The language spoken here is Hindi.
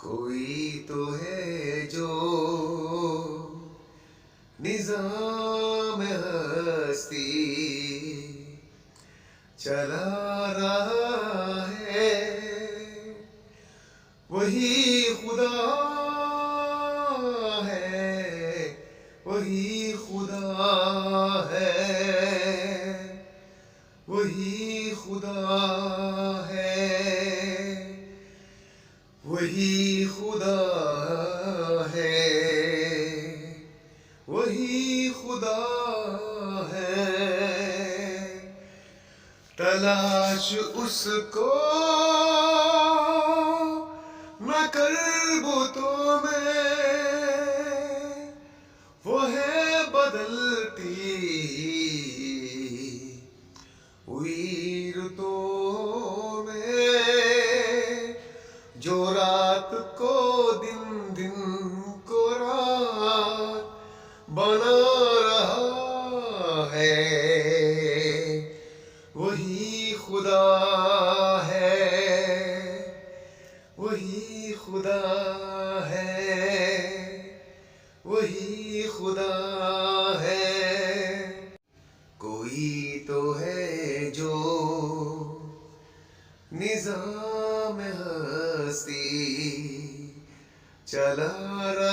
कोई तो है जो निज़ाम हस्ती चला रहा है, वही खुदा है, वही खुदा है, वही खुदा है, वही खुदा है, वही खुदा है। तलाश उसको न कर बुतों में, वो है बदलती हुई रुतों में, जो रात को दिन, दिन को रात बना रहा है, वही खुदा है, वही खुदा है, वही खुदा है। कोई तो है जो निज़ाम हस्ती चला रहा